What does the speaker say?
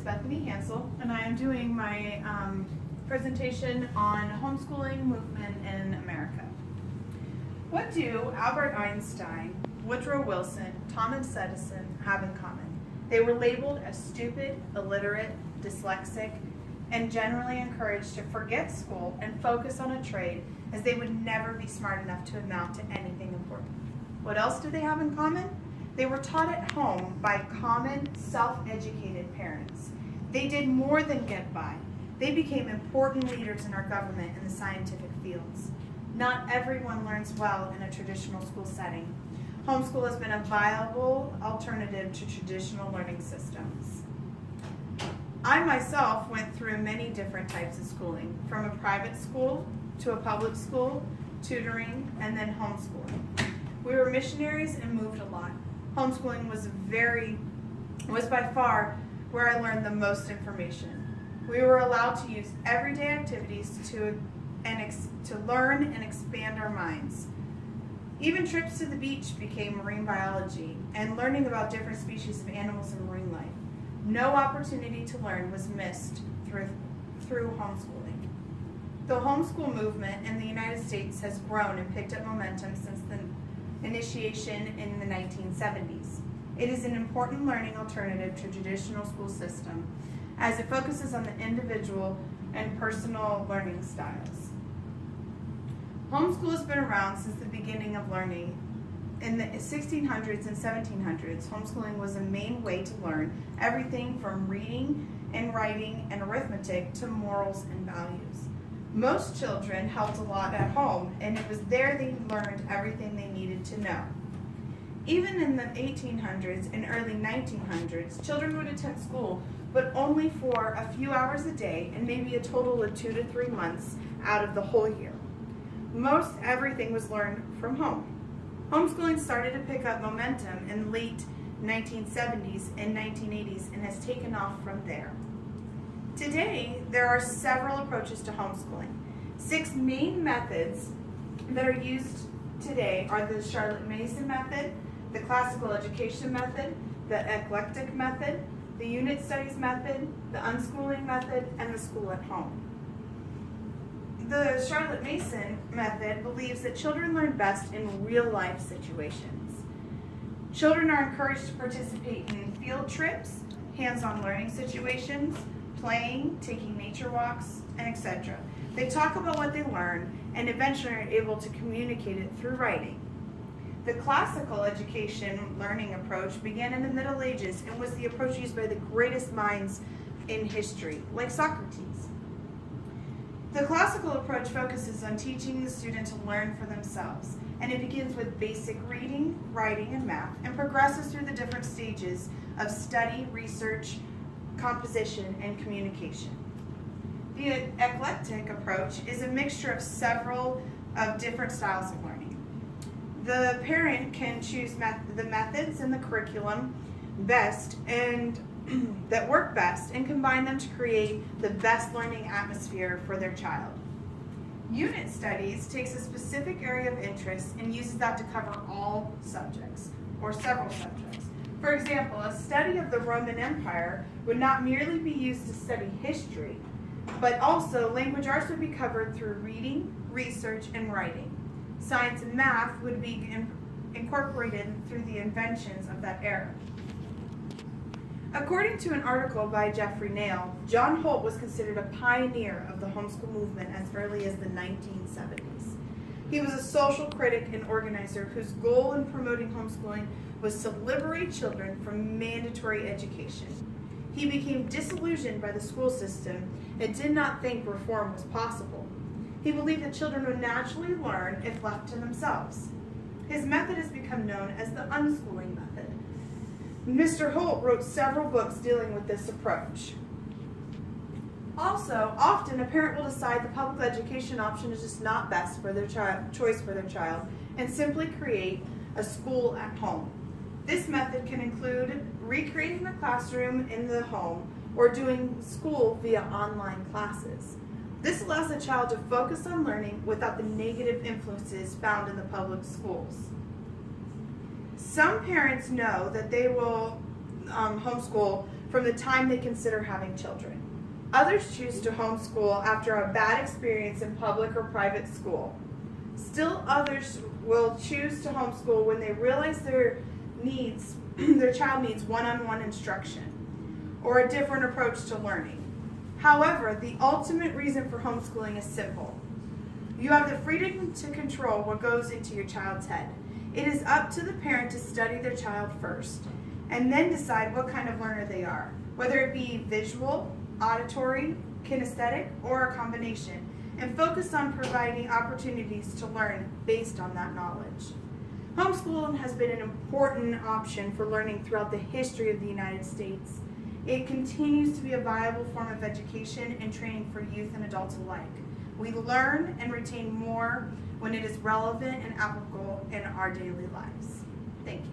Bethany Hansel, and I am doing my presentation on homeschooling movement in America. What do Albert Einstein, Woodrow Wilson, Thomas Edison have in common? They were labeled as stupid, illiterate, dyslexic, and generally encouraged to forget school and focus on a trade, as they would never be smart enough to amount to anything important. What else do they have in common? They were taught at home by common, self-educated parents. They did more than get by. They became important leaders in our government and the scientific fields. Not everyone learns well in a traditional school setting. Homeschool has been a viable alternative to traditional learning systems. I myself went through many different types of schooling, from a private school to a public school, tutoring, and then homeschooling. We were missionaries and moved a lot. Homeschooling was by far where I learned the most information. We were allowed to use everyday activities to learn and expand our minds. Even trips to the beach became marine biology and learning about different species of animals and marine life. No opportunity to learn was missed through homeschooling. The homeschool movement in the United States has grown and picked up momentum since the initiation in the 1970s. It is an important learning alternative to traditional school system, as it focuses on the individual and personal learning styles. Homeschool has been around since the beginning of learning. In the 1600s and 1700s, homeschooling was a main way to learn everything from reading and writing and arithmetic to morals and values. Most children helped a lot at home, and it was there they learned everything they needed to know. Even in the 1800s and early 1900s, children would attend school, but only for a few hours a day and maybe a total of 2 to 3 months out of the whole year. Most everything was learned from home. Homeschooling started to pick up momentum in the late 1970s and 1980s and has taken off from there. Today, there are several approaches to homeschooling. 6 main methods that are used today are the Charlotte Mason method, the classical education method, the eclectic method, the unit studies method, the unschooling method, and the school at home. The Charlotte Mason method believes that children learn best in real-life situations. Children are encouraged to participate in field trips, hands-on learning situations, playing, taking nature walks, and etc. They talk about what they learn and eventually are able to communicate it through writing. The classical education learning approach began in the Middle Ages and was the approach used by the greatest minds in history, like Socrates. The classical approach focuses on teaching the student to learn for themselves, and it begins with basic reading, writing, and math, and progresses through the different stages of study, research, composition, and communication. The eclectic approach is a mixture of several different styles of learning. The parent can choose the methods and the curriculum best and that work best and combine them to create the best learning atmosphere for their child. Unit studies takes a specific area of interest and uses that to cover all subjects or several subjects. For example, a study of the Roman Empire would not merely be used to study history, but also language arts would be covered through reading, research, and writing. Science and math would be incorporated through the inventions of that era. According to an article by Jeffrey Nail, John Holt was considered a pioneer of the homeschool movement as early as the 1970s. He was a social critic and organizer whose goal in promoting homeschooling was to liberate children from mandatory education. He became disillusioned by the school system and did not think reform was possible. He believed that children would naturally learn if left to themselves. His method has become known as the unschooling method. Mr. Holt wrote several books dealing with this approach. Also, often a parent will decide the public education option is just not best for their choice for their child and simply create a school at home. This method can include recreating the classroom in the home or doing school via online classes. This allows the child to focus on learning without the negative influences found in the public schools. Some parents know that they will homeschool from the time they consider having children. Others choose to homeschool after a bad experience in public or private school. Still others will choose to homeschool when they realize their child needs one-on-one instruction or a different approach to learning. However, the ultimate reason for homeschooling is simple. You have the freedom to control what goes into your child's head. It is up to the parent to study their child first and then decide what kind of learner they are, whether it be visual, auditory, kinesthetic, or a combination, and focus on providing opportunities to learn based on that knowledge. Homeschooling has been an important option for learning throughout the history of the United States. It continues to be a viable form of education and training for youth and adults alike. We learn and retain more when it is relevant and applicable in our daily lives. Thank you.